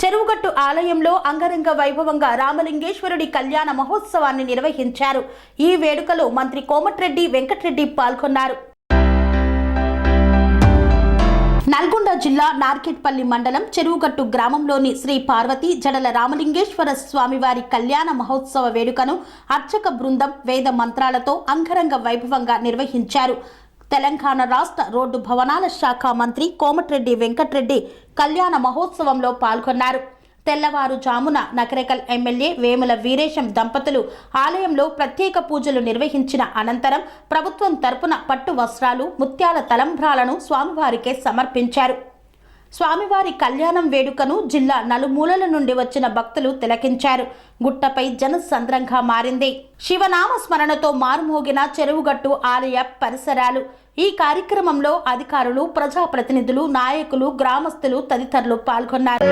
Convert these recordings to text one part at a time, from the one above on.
చెరువుగట్టు ఆలయంలో అంగరంగ వైభవంగా రామలింగేశ్వరుడి కళ్యాణ మహోత్సవాన్ని నిర్వహించారు. ఈ వేడుకలో మంత్రి కోమటిరెడ్డి వెంకటరెడ్డి పాల్గొన్నారు. నల్గొండ జిల్లా నార్కెట్పల్లి మండలం చెరువుగట్టు గ్రామంలోని శ్రీ పార్వతి జడల రామలింగేశ్వర స్వామివారి కళ్యాణ మహోత్సవ వేడుకను అర్చక బృందం వేద మంత్రాలతో అంగరంగ వైభవంగా నిర్వహించారు. తెలంగాణ రాష్ట్ర రోడ్డు భవనాల శాఖ మంత్రి కోమటిరెడ్డి వెంకటరెడ్డి కళ్యాణ మహోత్సవంలో పాల్గొన్నారు. తెల్లవారుజామున నకరేకల్ ఎమ్మెల్యే వేముల వీరేశం దంపతులు ఆలయంలో ప్రత్యేక పూజలు నిర్వహించిన అనంతరం ప్రభుత్వం తరపున పట్టు వస్త్రాలు, ముత్యాల తలంబ్రాలను స్వామివారికి సమర్పించారు. స్వామివారి కళ్యాణం వేడుకను జిల్లా నలుమూలల నుండి వచ్చిన భక్తులు తిలకించారు. గుట్టపై జనసంద్రంగా మారింది. శివనామ స్మరణతో మారుమోగిన చెరువుగట్టు ఆలయ పరిసరాలు. ఈ కార్యక్రమంలో అధికారులు, ప్రజాప్రతినిధులు, నాయకులు, గ్రామస్తులు తదితరులు పాల్గొన్నారు.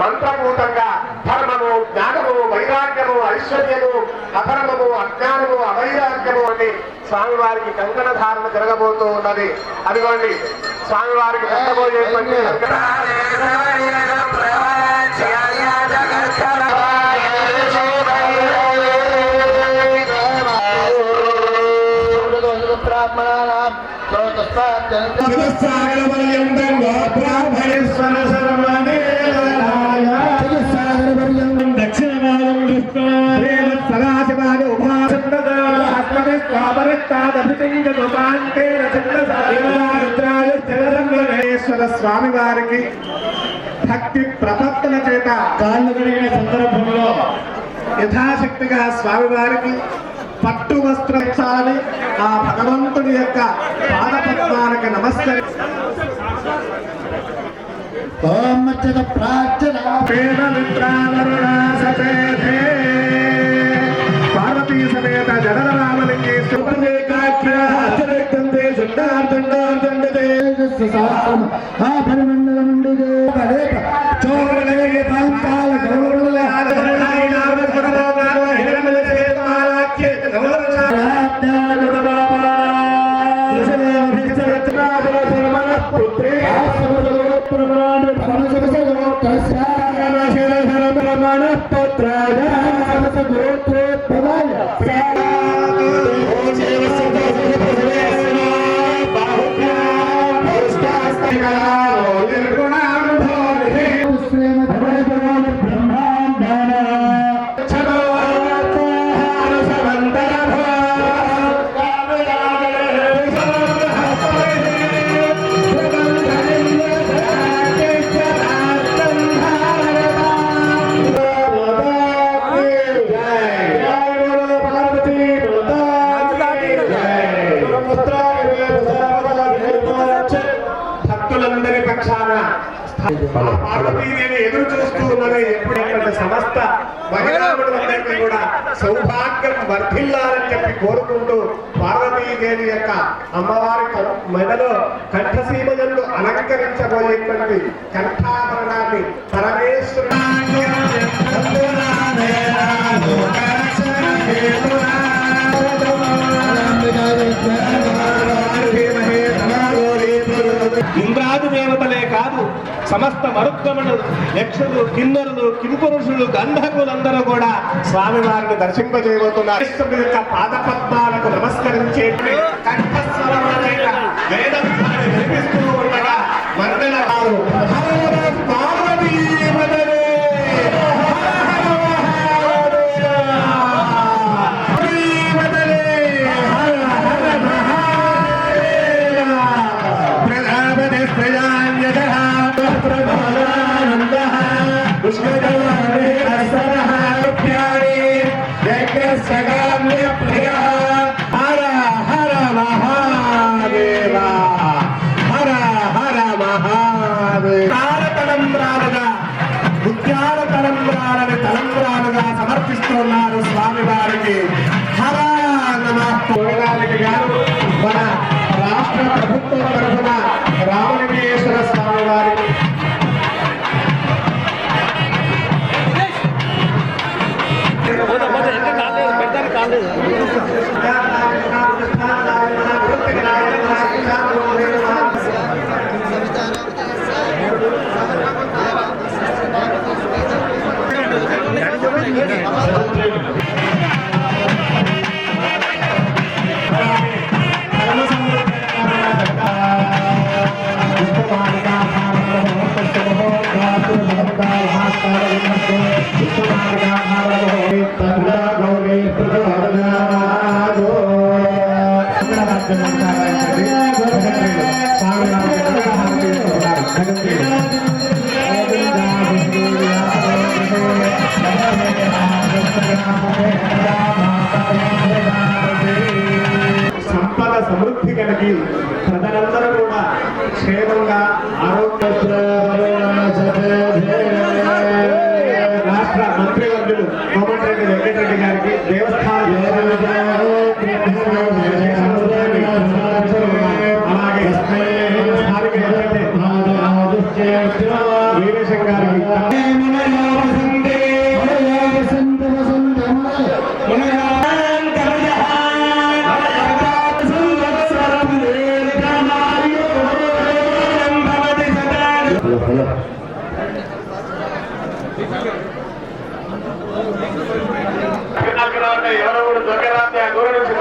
మంత్రభూతంగా ధర్మము, జ్ఞానము, వైరాగ్యము, ఐశ్వర్యము, అధర్మము, అజ్ఞానము, అవైరాగ్యము అని స్వామివారికి కంకణ ధారణ జరగబోతూ ఉన్నది. అదిగోండి స్వామివారికి పెట్టబోయేటువంటి స్వామి వారికి భక్తి ప్రపత్తన చేత కాళ్ళు కలిగిన సందర్భంలో యథాశక్తిగా స్వామివారికి పట్టు వస్త్రాన్ని ఆ భగవంతుడి యొక్క పాదపద్మానికి నమస్కరి పార్వతీ సమేత జడల రామలింగేశ్వర పార్వతీదేవి ఎదురు చూస్తూ ఉన్నది. ఎప్పుడైతే సమస్త మహిళలందరికీ కూడా సౌభాగ్యం వర్ధిల్లాలని చెప్పి కోరుకుంటూ పార్వతీదేవి యొక్క అమ్మవారి మెడలో కంఠసీమలను అలంకరించబోయేటువంటి కంఠాభరణాన్ని పరమేశ్వరుడు ఇంద్రాది దేవతలే కాదు, సమస్త మరుద్గమనులు, యక్షులు, కిన్నరులు, కింపురుషులు, గంధకులందరూ కూడా స్వామివారిని దర్శింపజేయబోతున్నారు. యొక్క పాదపద్మాలకు నమస్కరించే కంఠస్వరమైన వేదధ్వని వినిపిస్తూ ఉండగా మంగళవారు హర హర మహాదేవ. వారికి హర నమః గోవిందారెడ్డి గారు మన రాష్ట్ర ప్రభుత్వం తరఫున రామలింగేశ్వర స్వామి వారికి సంపద సమృద్ధి కలిగి ప్రజలందరూ కూడా క్షేమంగా ఆరోగ్య రాష్ట్ర మంత్రివర్యులు కోమటిరెడ్డి వెంకటరెడ్డి గారికి దేవస్థానం అలాగే స్థానిక వీరేశం గారికి ఎవరో కూడా దొరకరాంది ఆ దూరం నుంచి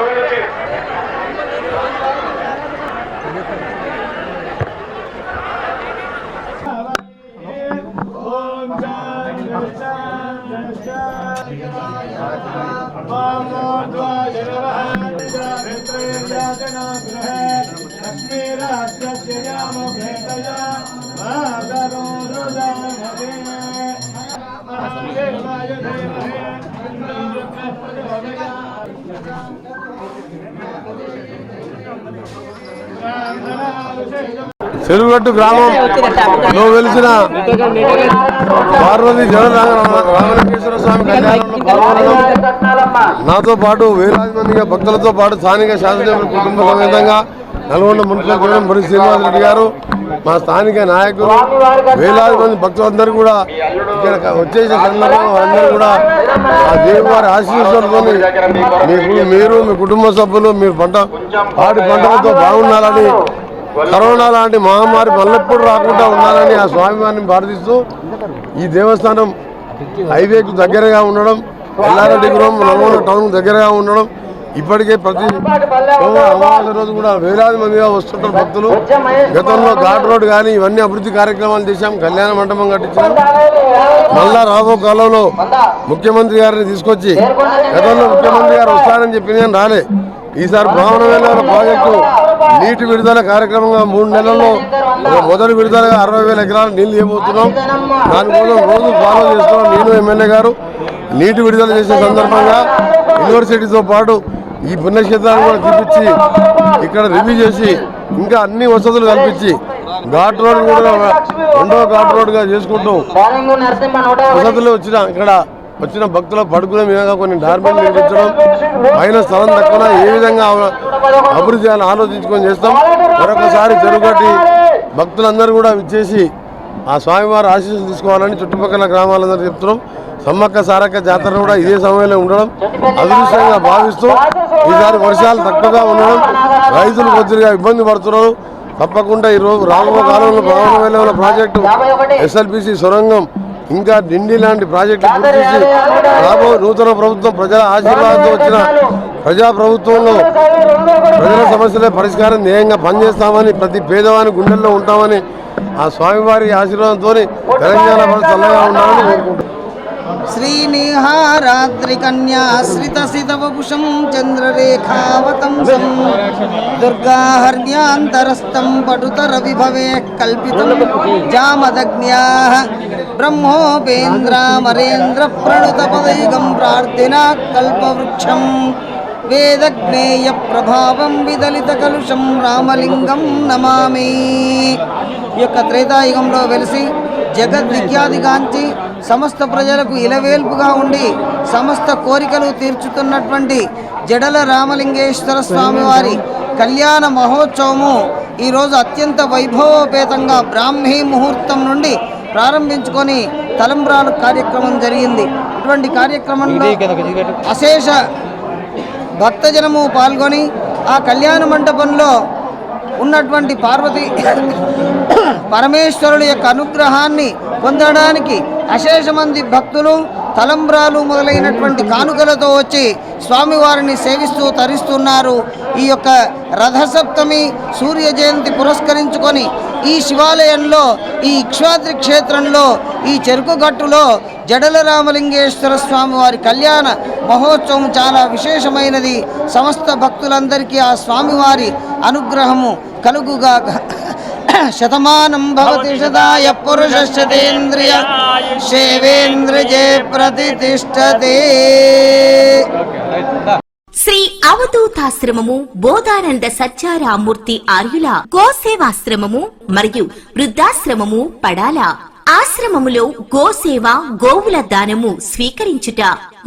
చెరువుగట్టు గ్రామంలో వెలిసిన పార్వతి రామలింగేశ్వర స్వామి కళ్యాణంలో పాల్గొనడం నాతో పాటు వేలాది మందిగా భక్తులతో పాటు స్థానిక శాసనసభ్యుల కుటుంబ సమేతంగా నల్గొండ మున్సిపల్ చైర్మన్ బొరి శ్రీనివాసరెడ్డి గారు మా స్థానిక నాయకులు వేలాది మంది భక్తులందరూ కూడా ఇక్కడ వచ్చేసిన సందర్భంగా అందరూ కూడా ఆ దేవుడి వారి ఆశీస్సులతో మీరు మీ కుటుంబ సభ్యులు మీరు పాడి పంటలతో బాగుండాలని కరోనా లాంటి మహమ్మారి మళ్ళెప్పుడు రాకుండా ఉండాలని ఆ స్వామివారిని ప్రార్థిస్తూ ఈ దేవస్థానం హైవేకు దగ్గరగా ఉండడం ఎల్లారెడ్డిపురం నల్గొండ టౌన్ దగ్గరగా ఉండడం ఇప్పటికే ప్రతి అమావాస్య రోజు కూడా వేలాది మందిగా వస్తుంటారు భక్తులు. గతంలో ఘాట్ రోడ్ కానీ ఇవన్నీ అభివృద్ధి కార్యక్రమాలు చేశాం, కళ్యాణ మండపం కట్టించాం. మళ్ళా రాబో కాలంలో ముఖ్యమంత్రి గారిని తీసుకొచ్చి గతంలో ముఖ్యమంత్రి గారు వస్తారని చెప్పి నేను రాలే. ఈసారి భావన వేల ప్రాజెక్టు నీటి విడుదల కార్యక్రమంగా 3 నెలల్లో మొదటి విడుదలగా 60,000 ఎకరాల నీళ్లు ఇవ్వబోతున్నాం. దానికోసం రోజు ఫాలో చేస్తున్నాం. నేను ఎమ్మెల్యే గారు నీటి విడుదల చేసే సందర్భంగా యూనివర్సిటీతో పాటు ఈ పుణ్యక్షేత్రాన్ని కూడా చూపించి ఇక్కడ రివ్యూ చేసి ఇంకా అన్ని వసతులు కల్పించి ఘాట్ రోడ్ కూడా 2వ ఘాట్ రోడ్గా చేసుకుంటూ వసతులు వచ్చిన భక్తుల పడుకునే విధంగా కొన్ని డార్మెంట్ నిర్మించడం, పైన స్థలం తక్కువ ఏ విధంగా అభివృద్ధి అని ఆలోచించుకొని చేస్తాం. మరొకసారి చెరుగట్టి భక్తులందరూ కూడా విచ్చేసి ఆ స్వామివారి ఆశీస్సులు తీసుకోవాలని చుట్టుపక్కల గ్రామాలందరూ చెప్తున్నాం. సమ్మక్క సారక్క జాతర కూడా ఇదే సమయంలో ఉండడం అదృష్టంగా భావిస్తూ ఈసారి వర్షాలు తక్కువగా ఉండడం రైతులు కొద్దిగా ఇబ్బంది పడుతున్నారు. తప్పకుండా ఈరోజు రాబో కాలంలో భవన వేల ప్రాజెక్టు, ఎస్ఎల్బిసి సొరంగం, ఇంకా డిండి లాంటి ప్రాజెక్టులు పూర్తి చేసి రాబో నూతన ప్రభుత్వం ప్రజల ఆశీర్వాదంతో వచ్చిన ప్రజాప్రభుత్వంలో ప్రజల సమస్యలే పరిష్కారం ధ్యేయంగా పనిచేస్తామని, ప్రతి పేదవాని గుండెల్లో ఉంటామని ఆ స్వామివారి ఆశీర్వాదంతో తెలంగాణ చల్లగా ఉండాలని కోరుకుంటున్నాం. శ్రీనిహారాద్రికన్యాశ్రితసితవపుషం చంద్రరేఖావతంసం దుర్గాహర్యాन्तरस्थं పటుతర విభవే కల్పితం జామదగ్న్యాః బ్రహ్మోపేంద్రామరేంద్ర ప్రణుతపదైకం ప్రార్థినా కల్పవృక్షం వేదజ్ఞేయ ప్రభావం విదలిత కలుషం రామలింగం నమామి. ఈ యొక్క త్రేతాయుగంలో వెలిసి జగద్విఖ్యాతిగాంచి సమస్త ప్రజలకు ఇలవేల్పుగా ఉండి సమస్త కోరికలు తీర్చుతున్నటువంటి జడల రామలింగేశ్వర స్వామి వారి కళ్యాణ మహోత్సవము ఈరోజు అత్యంత వైభవోపేతంగా బ్రాహ్మీ ముహూర్తం నుండి ప్రారంభించుకొని తలంబ్రాలు కార్యక్రమం జరిగింది. ఇటువంటి కార్యక్రమంలో అశేష భక్తజనము పాల్గొని ఆ కళ్యాణ మండపంలో ఉన్నటువంటి పార్వతి పరమేశ్వరుడు యొక్క అనుగ్రహాన్ని పొందడానికి అశేష మంది భక్తులు తలంబ్రాలు మొదలైనటువంటి కానుకలతో వచ్చి స్వామివారిని సేవిస్తూ తరిస్తున్నారు. ఈ యొక్క రథసప్తమి సూర్య జయంతి పురస్కరించుకొని ఈ శివాలయంలో ఈ ఇక్ష్వాద్రి క్షేత్రంలో ఈ చెరుకుగట్టులో జడల రామలింగేశ్వర స్వామి వారి కళ్యాణ మహోత్సవం చాలా విశేషమైనది. సమస్త భక్తులందరికీ ఆ స్వామివారి అనుగ్రహము కలుగుగాక. శతమానం భవతి శతాయ పురుషశతేంద్రియ సేవేంద్రియే ప్రతిష్ఠతే. శ్రీ అవధూతాశ్రమము బోధానంద సత్యారామూర్తి ఆర్యుల గోసేవాశ్రమము మరియు వృద్ధాశ్రమము పడాల. ఆశ్రమములో గోసేవ గోవుల దానము స్వీకరించుట,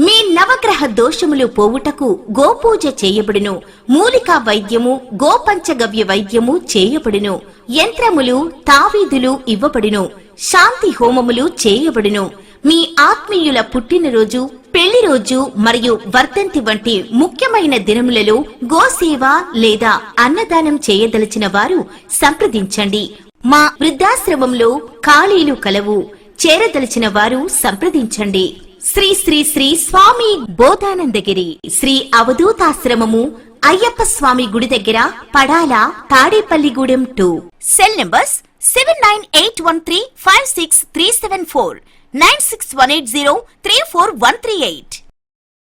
మీ నవగ్రహ దోషములు పోవుటకు గోపూజ చేయబడును. మూలికా వైద్యము గోపంచగవ్య వైద్యము చేయబడును. యంత్రములు తావీదులు ఇవ్వబడును. శాంతి హోమములు చేయబడును. మీ ఆత్మీయుల పుట్టినరోజు, పెళ్లి రోజు మరియు వర్ధంతి వంటి ముఖ్యమైన దినములలో గోసేవ లేదా అన్నదానం చేయదలిచిన వారు సంప్రదించండి. మా వృద్ధాశ్రమంలో ఖాళీలు కలవు. చేరదలిచిన వారు సంప్రదించండి. శ్రీ శ్రీ శ్రీ స్వామి బోధానందగిరి శ్రీ అవధూతాశ్రమము అయ్యప్ప స్వామి గుడి దగ్గర పడాల, తాడేపల్లిగూడెం 2. Cell numbers 7981356374, 96180341138.